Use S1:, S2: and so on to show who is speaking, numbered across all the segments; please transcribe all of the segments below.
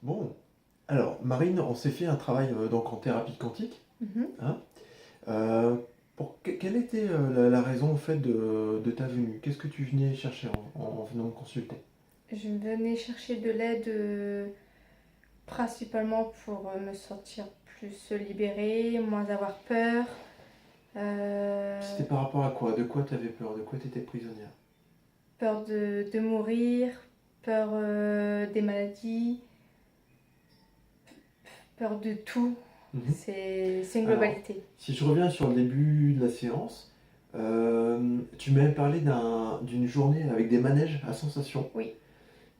S1: Bon, alors Marine, on s'est fait un travail donc en thérapie quantique,
S2: Mhm.
S1: hein. Euh, quelle était la raison en fait de ta venue? Qu'est-ce que tu venais chercher en venant me consulter?
S2: Je venais chercher de l'aide principalement pour me sentir plus libérée, moins avoir peur.
S1: C'était
S2: Euh,
S1: par rapport à quoi? De quoi tu avais peur? De quoi tu étais prisonnière?
S2: Peur de mourir, peur des maladies, peur de tout.
S1: Mhm.
S2: C'est une
S1: Alors,
S2: globalité.
S1: si je reviens sur le début de la séance, tu m'avais parlé d'une journée avec des manèges à sensations
S2: Oui,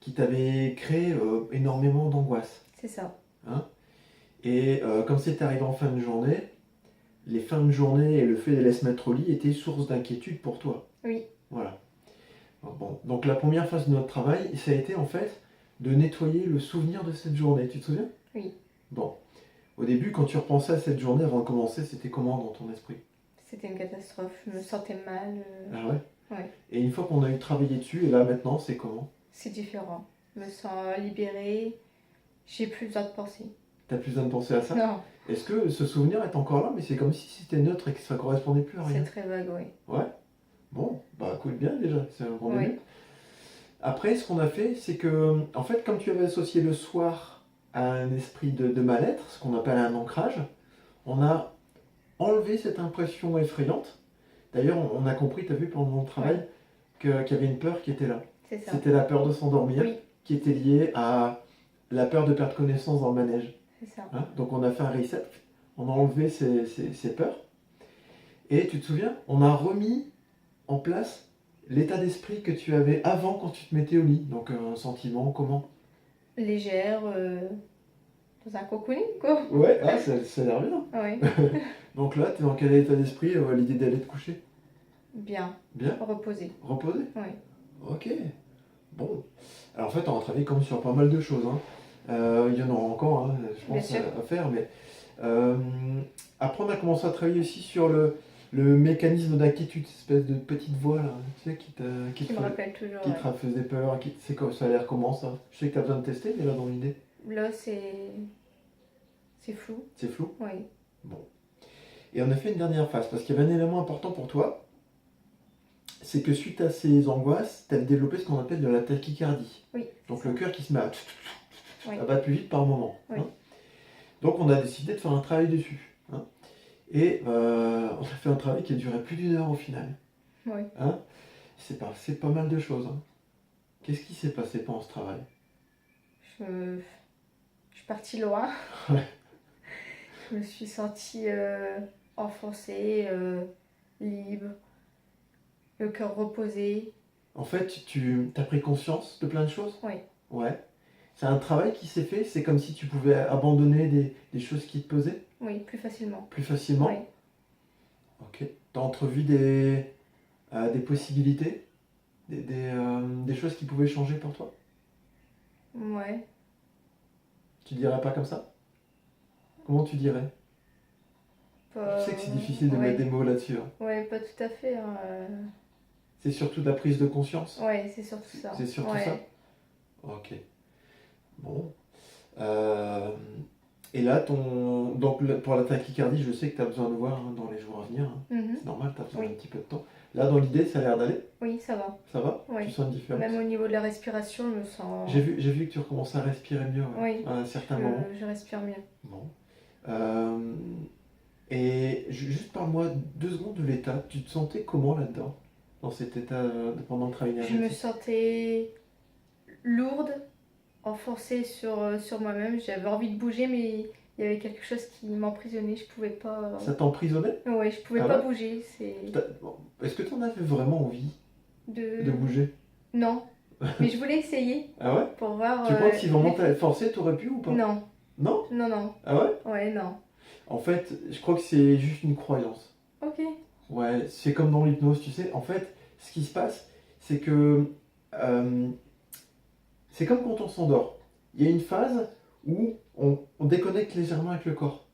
S1: qui t'avaient créé énormément d'angoisse,
S2: c'est ça.
S1: hein. Et comme c'était arrivé en fin de journée, les fins de journée et le fait d'aller se mettre au lit étaient source d'inquiétude pour toi.
S2: Oui,
S1: Voilà. Bon. Donc la première phase de notre travail, ça a été en fait de nettoyer le souvenir de cette journée. Tu te souviens?
S2: oui.
S1: Bon. Au début, quand tu repensais à cette journée avant de commencer, c'était comment dans ton esprit?
S2: C'était une catastrophe. Je me sentais mal.
S1: Ah ouais?
S2: Ouais,
S1: Et une fois qu'on a eu travaillé dessus, et là maintenant, c'est comment?
S2: c'est différent. Je me sens libérée. J'ai plus besoin de penser.
S1: T'as plus besoin de penser à ça?
S2: Non,
S1: Est-ce que ce souvenir est encore là, mais c'est comme si c'était neutre et que ça correspondait plus à
S2: c'est
S1: rien?
S2: très vague, oui.
S1: Ouais? Bon, bah écoute bien déjà, c'est un bon
S2: Oui,
S1: début. Après, ce qu'on a fait, c'est que, en fait, comme tu avais associé le soir à un esprit de mal-être, ce qu'on appelle un ancrage, on a enlevé cette impression effrayante. D'ailleurs, on a compris, tu as vu pendant le
S2: oui,
S1: travail, qu'il y avait une peur qui était là.
S2: c'est ça.
S1: C'était la peur de s'endormir,
S2: Oui,
S1: qui était liée à la peur de perdre connaissance dans le manège,
S2: c'est ça.
S1: hein. Donc on a fait un reset, on a enlevé ces peurs. Et tu te souviens, on a remis en place l'état d'esprit que tu avais avant quand tu te mettais au lit. Donc un sentiment comment?
S2: Légère, dans un cocooning, quoi.
S1: Ouais, ah, ça a l'air bien.
S2: Oui,
S1: Donc là, t'es dans quel état d'esprit à l'idée d'aller te coucher?
S2: bien,
S1: Bien?
S2: reposé.
S1: Reposé?
S2: Oui,
S1: Ok. Bon. Alors en fait, on va travailler comme sur pas mal de choses, hein. Il y en aura encore, hein, je
S2: bien
S1: pense,
S2: sûr.
S1: à faire. Mais euh, après, on a commencé à travailler aussi sur le mécanisme d'inquiétude, cette espèce de petite voix là, tu sais,
S2: Qui me rappelle toujours,
S1: qui te
S2: ouais.
S1: faisait peur. C'est quoi, ça a l'air comment ça? Je sais que tu as besoin de tester, mais là, dans l'idée,
S2: Là, c'est flou.
S1: c'est flou.
S2: Oui,
S1: Bon. Et on a fait une dernière phase, parce qu'il y avait un élément important pour toi, c'est que suite à ces angoisses, tu as développé ce qu'on appelle de la tachycardie.
S2: oui,
S1: Donc
S2: c'est
S1: le
S2: ça.
S1: cœur qui se met
S2: Oui,
S1: à battre plus vite par moment,
S2: oui,
S1: hein. Donc on a décidé de faire un travail dessus, hein. Et on a fait un travail qui a duré plus d'1 heure au final,
S2: oui.
S1: hein. C'est passé pas mal de choses, hein. Qu'est-ce qui s'est passé pendant ce travail?
S2: Je, je suis partie loin.
S1: Ouais.
S2: Je me suis sentie enfoncée, libre, le cœur reposé.
S1: En fait, tu as pris conscience de plein de choses?
S2: Oui,
S1: Ouais. C'est un travail qui s'est fait, c'est comme si tu pouvais abandonner des choses qui te pesaient
S2: oui, plus facilement.
S1: plus
S2: Oui,
S1: facilement. Ok. T'as entrevu des possibilités, des choses qui pouvaient changer pour toi?
S2: ouais.
S1: Tu dirais pas comme ça? Comment tu dirais? Je
S2: Pas,
S1: sais que c'est difficile de mettre
S2: ouais.
S1: des mots là-dessus, hein.
S2: Ouais, pas tout à fait, hein.
S1: C'est surtout de la prise de conscience?
S2: Ouais, c'est surtout ça.
S1: C'est surtout ça?
S2: Ouais.
S1: Ok. Bon. Euh, et là, pour la tachycardie, je sais que tu as besoin de voir, hein, dans les jours à venir, hein.
S2: Mhm.
S1: C'est normal, tu as besoin
S2: Oui,
S1: d'un petit peu de temps. Là, dans l'idée, ça a l'air d'aller.
S2: oui, ça va.
S1: Ça va? Tu
S2: Ouais.
S1: sens une différence?
S2: Même au niveau de la respiration, je me sens.
S1: J'ai vu que tu recommences à respirer mieux, ouais,
S2: Oui,
S1: à un certain moment.
S2: je respire mieux.
S1: Bon. Euh, et juste parle-moi 2 secondes de l'état. Tu te sentais comment là-dedans? Dans cet état pendant le travail
S2: Je me
S1: énergétique?
S2: sentais lourde, enfoncée sur moi-même. J'avais envie de bouger, mais il y avait quelque chose qui m'emprisonnait. Je pouvais pas.
S1: Ça t'emprisonnait?
S2: Ouais, je pouvais
S1: Ah
S2: pas
S1: ouais?
S2: bouger. C'est
S1: Bon, est-ce que tu en avais vraiment envie de
S2: de.
S1: bouger?
S2: Non, mais je voulais essayer
S1: Ah ouais?
S2: pour voir
S1: Tu crois que si vraiment
S2: l'effet.
S1: t'avais forcé, t'aurais pu ou pas?
S2: Non,
S1: Non?
S2: non, non.
S1: Ah ouais?
S2: Ouais, non.
S1: En fait, je crois que c'est juste une croyance.
S2: Ok.
S1: Ouais, c'est comme dans l'hypnose, tu sais. En fait, ce qui se passe, c'est que euh, c'est comme quand on s'endort. Il y a une phase où on déconnecte légèrement avec le corps.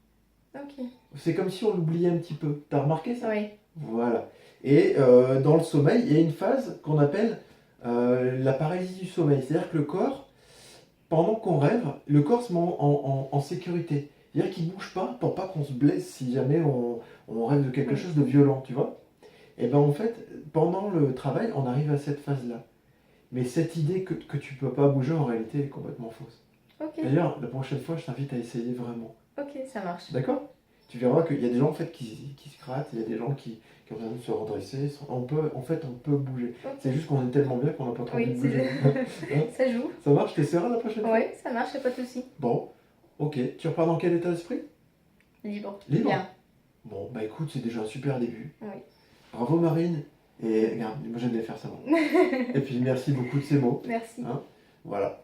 S2: Ok.
S1: C'est comme si on l'oubliait un petit peu. T'as remarqué ça?
S2: Oui.
S1: Voilà. Et dans le sommeil, il y a une phase qu'on appelle la paralysie du sommeil. C'est-à-dire que le corps, pendant qu'on rêve, le corps se met en sécurité. C'est-à-dire qu'il ne bouge pas pour pas qu'on se blesse si jamais on rêve de quelque
S2: Oui.
S1: chose de violent, tu vois. Et ben en fait, pendant le travail, on arrive à cette phase-là. Mais cette idée que tu peux pas bouger, en réalité, elle est complètement fausse.
S2: Ok,
S1: D'ailleurs, la prochaine fois, je t'invite à essayer vraiment.
S2: ok, ça marche.
S1: D'accord? Tu verras qu'il y a des gens en fait, qui se grattent, il y a des gens qui ont besoin de se redresser. On peut bouger.
S2: Ok.
S1: C'est juste qu'on est tellement bien qu'on n'a pas trop envie
S2: Oui,
S1: de bouger. Hein?
S2: ça joue.
S1: Ça marche? T'essaieras la prochaine fois?
S2: Oui, ça marche, y a pas de souci.
S1: Bon, ok. Tu repars dans quel état d'esprit?
S2: Libre.
S1: Libre?
S2: Bien.
S1: Bon, bah écoute, c'est déjà un super début.
S2: Oui.
S1: Bravo Marine. Et regarde, moi j'aime bien faire ça. Moi. Et puis merci beaucoup de ces mots.
S2: Merci.
S1: Hein? Voilà.